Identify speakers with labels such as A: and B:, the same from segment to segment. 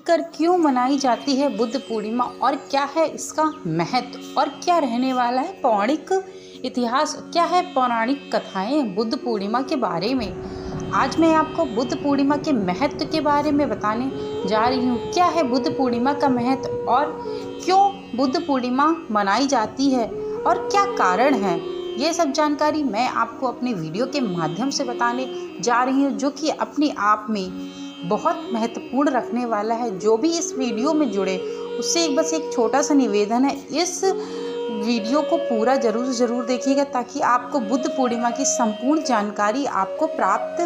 A: आखिरकार क्यों मनाई जाती है बुद्ध पूर्णिमा और क्या है इसका महत्व और क्या रहने वाला है पौराणिक इतिहास, क्या है पौराणिक कथाएं बुद्ध पूर्णिमा के बारे में। आज मैं आपको बुद्ध पूर्णिमा के महत्व के बारे में बताने जा रही हूँ। क्या है बुद्ध पूर्णिमा का महत्व और क्यों बुद्ध पूर्णिमा मनाई जाती है और क्या कारण है, ये सब जानकारी मैं आपको अपने वीडियो के माध्यम से बताने जा रही हूँ, जो कि अपने आप में बहुत महत्वपूर्ण रखने वाला है। जो भी इस वीडियो में जुड़े उससे बस एक छोटा सा निवेदन है, इस वीडियो को पूरा जरूर देखिएगा ताकि आपको बुद्ध पूर्णिमा की संपूर्ण जानकारी आपको प्राप्त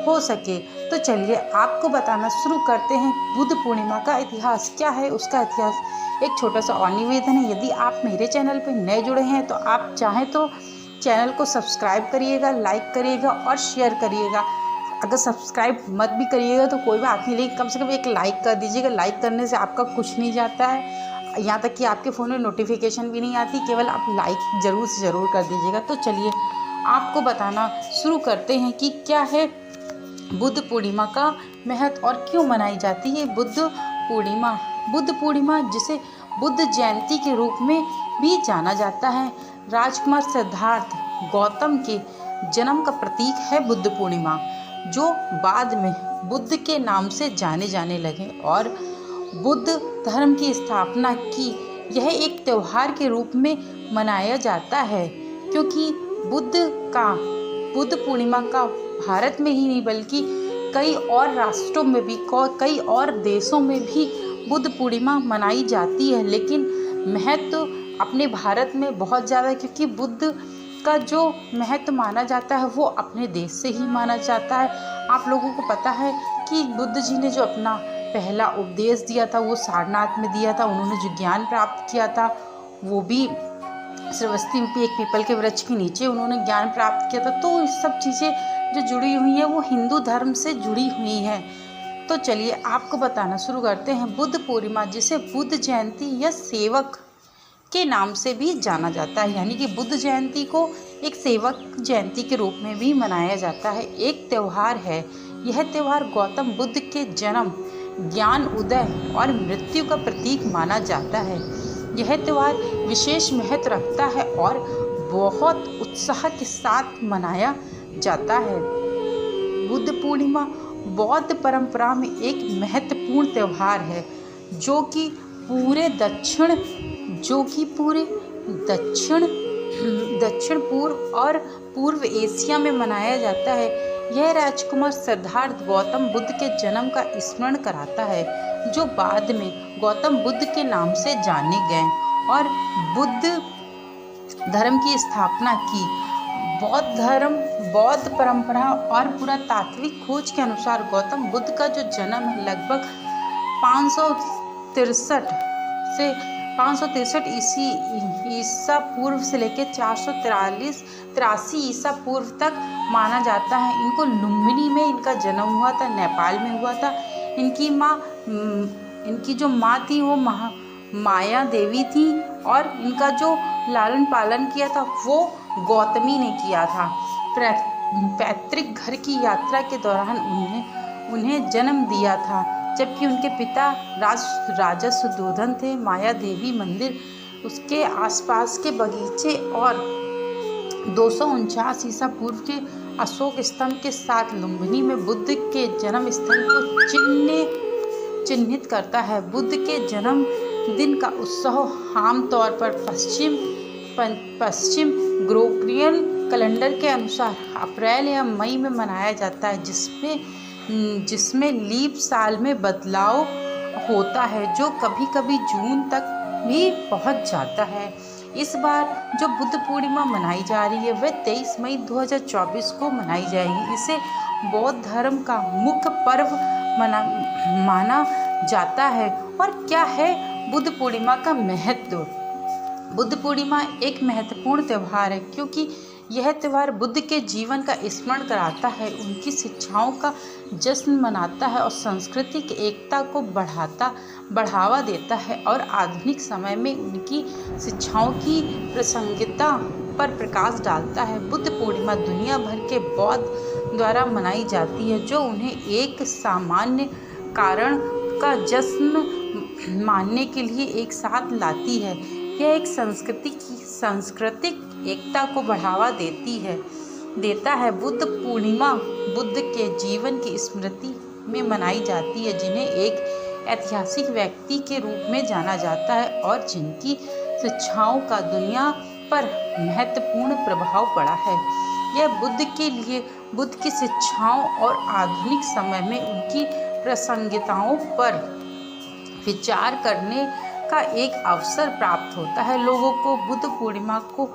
A: हो सके। तो चलिए आपको बताना शुरू करते हैं बुद्ध पूर्णिमा का इतिहास। क्या है उसका इतिहास। एक छोटा सा और निवेदन है, यदि आप मेरे चैनल पर नए जुड़े हैं तो आप चाहें तो चैनल को सब्सक्राइब करिएगा, लाइक करिएगा और शेयर करिएगा। अगर सब्सक्राइब मत भी करिएगा तो कोई बात नहीं, लेकिन कम से कम एक लाइक कर दीजिएगा। लाइक करने से आपका कुछ नहीं जाता है, यहाँ तक कि आपके फ़ोन में नोटिफिकेशन भी नहीं आती, केवल आप लाइक ज़रूर से ज़रूर कर दीजिएगा। तो चलिए आपको बताना शुरू करते हैं कि क्या है बुद्ध पूर्णिमा का महत्व और क्यों मनाई जाती है बुद्ध पूर्णिमा। बुद्ध पूर्णिमा जिसे बुद्ध जयंती के रूप में भी जाना जाता है, राजकुमार सिद्धार्थ गौतम के जन्म का प्रतीक है बुद्ध पूर्णिमा, जो बाद में बुद्ध के नाम से जाने जाने लगे और बुद्ध धर्म की स्थापना की। यह एक त्यौहार के रूप में मनाया जाता है क्योंकि बुद्ध पूर्णिमा का भारत में ही नहीं बल्कि कई और राष्ट्रों में भी, कई और देशों में भी बुद्ध पूर्णिमा मनाई जाती है। लेकिन महत्व अपने भारत में बहुत ज़्यादा है क्योंकि बुद्ध का जो महत्व माना जाता है वो अपने देश से ही माना जाता है। आप लोगों को पता है कि बुद्ध जी ने जो अपना पहला उपदेश दिया था वो सारनाथ में दिया था। उन्होंने जो ज्ञान प्राप्त किया था वो भी श्रावस्ती में एक पीपल के वृक्ष के नीचे उन्होंने ज्ञान प्राप्त किया था। तो इस सब चीज़ें जो जुड़ी हुई हैं वो हिंदू धर्म से जुड़ी हुई हैं। तो चलिए आपको बताना शुरू करते हैं बुद्ध पूर्णिमा, जिसे बुद्ध जयंती या सेवक के नाम से भी जाना जाता है, यानी कि बुद्ध जयंती को एक सेवक जयंती के रूप में भी मनाया जाता है। एक त्यौहार है, यह त्यौहार गौतम बुद्ध के जन्म, ज्ञान उदय और मृत्यु का प्रतीक माना जाता है। यह त्यौहार विशेष महत्व रखता है और बहुत उत्साह के साथ मनाया जाता है। बुद्ध पूर्णिमा बौद्ध परंपरा में एक महत्वपूर्ण त्यौहार है जो कि पूरे दक्षिण पूर्व और पूर्व एशिया में मनाया जाता है। यह राजकुमार सिद्धार्थ गौतम बुद्ध के जन्म का स्मरण कराता है, जो बाद में गौतम बुद्ध के नाम से जाने गए और बुद्ध धर्म की स्थापना की। बौद्ध परंपरा और पुरातात्विक खोज के अनुसार गौतम बुद्ध का जो जन्म है लगभग 563 ईसा पूर्व से लेकर 483 ईसा पूर्व तक माना जाता है। इनको लुम्बिनी में इनका जन्म हुआ था, नेपाल में हुआ था। इनकी जो माँ थी वो माया देवी थी और इनका जो लालन पालन किया था वो गौतमी ने किया था। पैतृक घर की यात्रा के दौरान उन्हें जन्म दिया था, जबकि उनके पिता राजा सुद्धोधन थे। माया देवी मंदिर, उसके आसपास के बगीचे और 249 ईसा पूर्व के अशोक स्तंभ के साथ लुम्बिनी में बुद्ध के जन्म स्थल को चिन्हित करता है। बुद्ध के जन्म दिन का उत्सव आमतौर पर पश्चिम ग्रेगोरियन कैलेंडर के अनुसार अप्रैल या मई में मनाया जाता है, जिसमें लीप साल में बदलाव होता है जो कभी कभी जून तक भी पहुंच जाता है। इस बार जो बुद्ध पूर्णिमा मनाई जा रही है वह 23 मई 2024 को मनाई जाएगी। इसे बौद्ध धर्म का मुख्य पर्व माना जाता है। और क्या है बुद्ध पूर्णिमा का महत्व। बुद्ध पूर्णिमा एक महत्वपूर्ण त्यौहार है क्योंकि यह त्यौहार बुद्ध के जीवन का स्मरण कराता है, उनकी शिक्षाओं का जश्न मनाता है और सांस्कृतिक एकता को बढ़ावा देता है और आधुनिक समय में उनकी शिक्षाओं की प्रासंगिकता पर प्रकाश डालता है। बुद्ध पूर्णिमा दुनिया भर के बौद्ध द्वारा मनाई जाती है, जो उन्हें एक सामान्य का जश्न मानने के लिए एक साथ लाती है। यह एक सांस्कृतिक एकता को बढ़ावा देता है। बुद्ध पूर्णिमा बुद्ध के जीवन की स्मृति में मनाई जाती है, जिन्हें एक ऐतिहासिक व्यक्ति के रूप में जाना जाता है और जिनकी शिक्षाओं का दुनिया पर महत्वपूर्ण प्रभाव पड़ा है। यह बुद्ध की शिक्षाओं और आधुनिक समय में उनकी प्रासंगिकताओं पर विचार करने का एक अवसर प्राप्त होता है। लोगों को बुद्ध पूर्णिमा को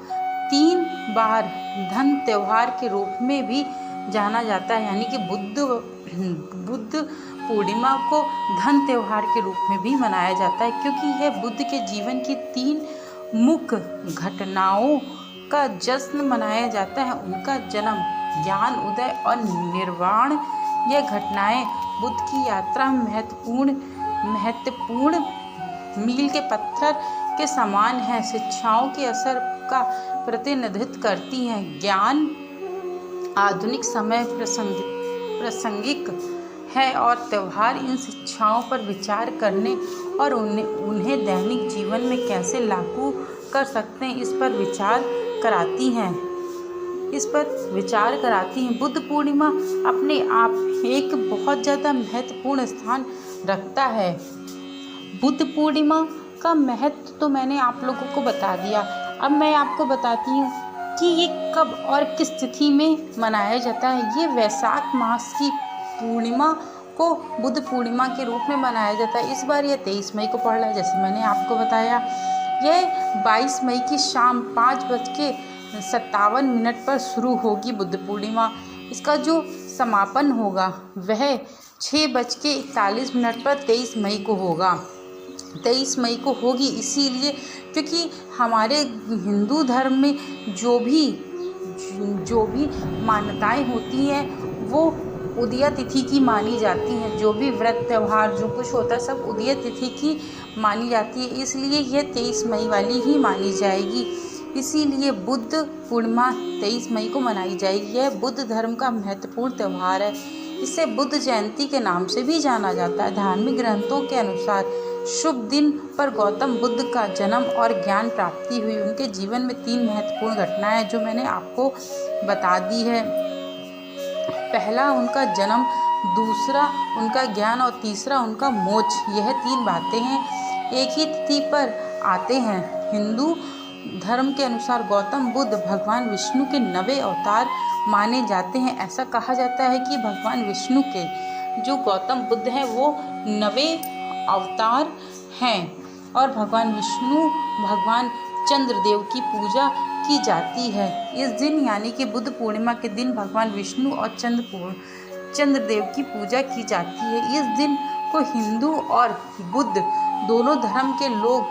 A: 3 बार धन त्योहार के रूप में भी जाना जाता है, यानी कि बुद्ध पूर्णिमा को धन त्योहार के रूप में भी मनाया जाता है, क्योंकि यह बुद्ध के जीवन की 3 मुख्य घटनाओं का जश्न मनाया जाता है। उनका जन्म, ज्ञान उदय और निर्वाण। यह घटनाएं बुद्ध की यात्रा में महत्वपूर्ण मील के पत्थर के समान है, शिक्षाओं के असर का प्रतिनिधित्व करती हैं। ज्ञान आधुनिक समय प्रासंगिक है और त्योहार इन शिक्षाओं पर विचार करने और उन्हें दैनिक जीवन में कैसे लागू कर सकते हैं, इस पर विचार कराती हैं। बुद्ध पूर्णिमा अपने आप एक बहुत ज़्यादा महत्वपूर्ण स्थान रखता है। बुद्ध पूर्णिमा का महत्व तो मैंने आप लोगों को बता दिया। अब मैं आपको बताती हूँ कि ये कब और किस तिथि में मनाया जाता है। ये वैशाख मास की पूर्णिमा को बुद्ध पूर्णिमा के रूप में मनाया जाता है। इस बार यह 23 मई को पड़ रहा है, जैसे मैंने आपको बताया। यह 22 मई की शाम 5:57 पर शुरू होगी बुद्ध पूर्णिमा। इसका जो समापन होगा वह 6:41 पर 23 मई को होगा। 23 मई को होगी इसीलिए क्योंकि हमारे हिंदू धर्म में जो भी मान्यताएं होती हैं वो उदया तिथि की मानी जाती हैं। जो भी व्रत त्यौहार जो कुछ होता है सब उदया तिथि की मानी जाती है, इसलिए यह 23 मई वाली ही मानी जाएगी। इसीलिए बुद्ध पूर्णिमा 23 मई को मनाई जाएगी। यह बुद्ध धर्म का महत्वपूर्ण त्यौहार है। इसे बुद्ध जयंती के नाम से भी जाना जाता है। धार्मिक ग्रंथों के अनुसार शुभ दिन पर गौतम बुद्ध का जन्म और ज्ञान प्राप्ति हुई। उनके जीवन में 3 महत्वपूर्ण घटनाएं जो मैंने आपको बता दी है। पहला उनका जन्म, दूसरा उनका ज्ञान और तीसरा उनका मोक्ष। यह 3 बातें हैं एक ही तिथि पर आते हैं। हिंदू धर्म के अनुसार गौतम बुद्ध भगवान विष्णु के 9वें अवतार माने जाते हैं। ऐसा कहा जाता है कि भगवान विष्णु के जो गौतम बुद्ध हैं वो 9वें अवतार हैं और भगवान विष्णु भगवान चंद्रदेव की पूजा की जाती है। इस दिन यानी कि बुद्ध पूर्णिमा के दिन भगवान विष्णु और चंद्रदेव की पूजा की जाती है। इस दिन को हिंदू और बुद्ध दोनों धर्म के लोग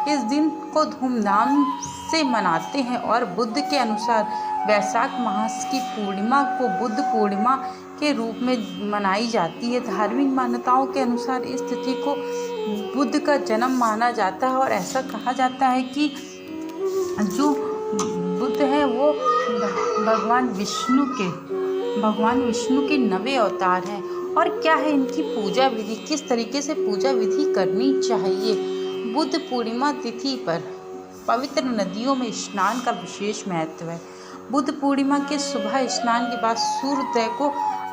A: इस दिन को धूमधाम से मनाते हैं और बुद्ध के अनुसार वैशाख मास की पूर्णिमा को बुद्ध पूर्णिमा के रूप में मनाई जाती है। धार्मिक मान्यताओं के अनुसार इस तिथि को बुद्ध का जन्म माना जाता है और ऐसा कहा जाता है कि जो बुद्ध है वो भगवान विष्णु के 9वें अवतार हैं। और क्या है इनकी पूजा विधि, किस तरीके से पूजा विधि करनी चाहिए। बुद्ध पूर्णिमा तिथि पर पवित्र नदियों में स्नान का विशेष महत्व है। बुद्ध पूर्णिमा के सुबह स्नान के बाद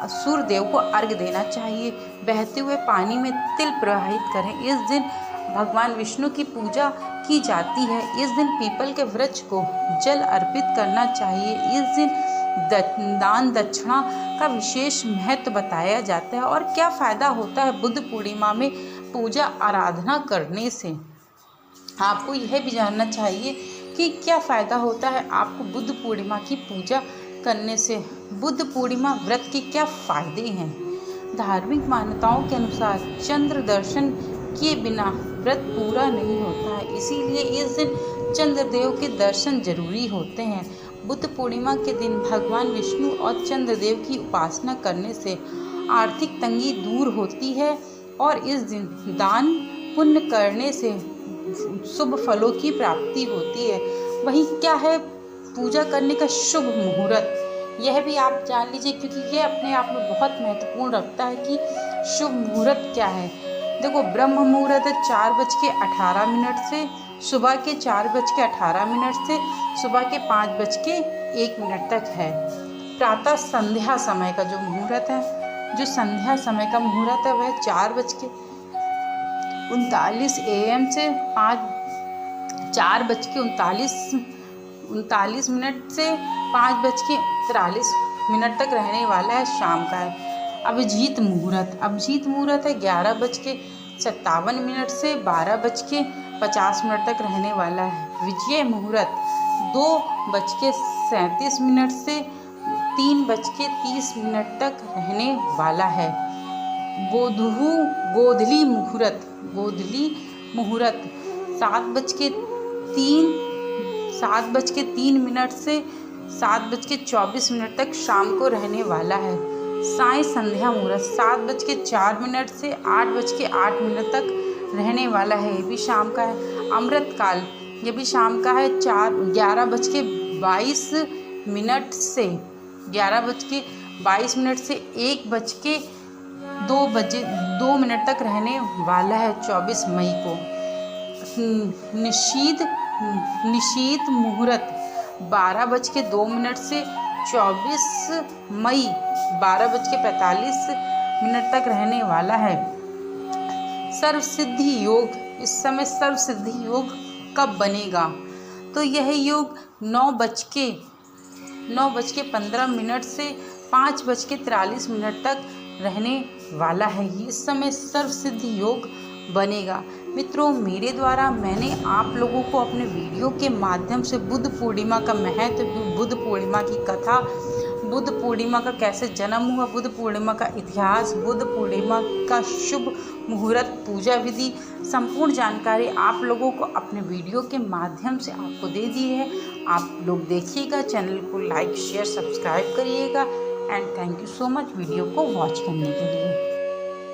A: सूर्यदेव को अर्घ्य देना चाहिए। बहते हुए पानी में तिल प्रवाहित करें। इस दिन भगवान विष्णु की पूजा की जाती है। इस दिन पीपल के वृक्ष को जल अर्पित करना चाहिए। इस दिन दान दक्षिणा का विशेष महत्व बताया जाता है। और क्या फ़ायदा होता है बुद्ध पूर्णिमा में पूजा आराधना करने से, आपको यह भी जानना चाहिए कि क्या फ़ायदा होता है आपको बुद्ध पूर्णिमा की पूजा करने से। बुद्ध पूर्णिमा व्रत के क्या फ़ायदे हैं। धार्मिक मान्यताओं के अनुसार चंद्र दर्शन किए बिना व्रत पूरा नहीं होता है, इसीलिए इस दिन चंद्रदेव के दर्शन जरूरी होते हैं। बुद्ध पूर्णिमा के दिन भगवान विष्णु और चंद्रदेव की उपासना करने से आर्थिक तंगी दूर होती है और इस दिन दान पुण्य करने से शुभ फलों की प्राप्ति होती है। वहीं क्या है पूजा करने का शुभ मुहूर्त, यह भी आप जान लीजिए क्योंकि यह अपने आप में बहुत महत्वपूर्ण रखता है कि शुभ मुहूर्त क्या है। देखो ब्रह्म मुहूर्त है 4:18 से सुबह के 4:18 से सुबह के 5:01 तक है। प्रातः संध्या समय का जो मुहूर्त है, जो संध्या समय का मुहूर्त है वह 4:39 AM से 4:39 से 5:43 तक रहने वाला है, शाम का है। अभिजीत मुहूर्त है 11:57 से 12:50 तक रहने वाला है। विजय मुहूर्त 2:37 से 3:30 तक रहने वाला है। गोधली मुहूर्त 7:03 से 7:24 तक शाम को रहने वाला है। साय संध्या मुहूर्त 7:04 से 8:08 तक रहने वाला है, ये भी शाम का है। अमृत काल ये भी शाम का है 11:22 से 1:02 तक रहने वाला है, 24 मई को। निशीत मुहूर्त 12:02 से 24 मई 12:45 तक रहने वाला है। सर्वसिद्धि योग, इस समय सर्वसिद्धि योग कब बनेगा? तो यह योग 9:15 से 5:43 तक रहने वाला है। इस समय सर्वसिद्धि योग बनेगा। मित्रों, मेरे द्वारा मैंने आप लोगों को अपने वीडियो के माध्यम से बुद्ध पूर्णिमा का महत्व, बुद्ध पूर्णिमा की कथा, बुद्ध पूर्णिमा का कैसे जन्म हुआ, बुद्ध पूर्णिमा का इतिहास, बुद्ध पूर्णिमा का शुभ मुहूर्त, पूजा विधि, संपूर्ण जानकारी आप लोगों को अपने वीडियो के माध्यम से आपको दे दी है। आप लोग देखिएगा, चैनल को लाइक शेयर सब्सक्राइब करिएगा and thank you so much video को वॉच करने के लिए।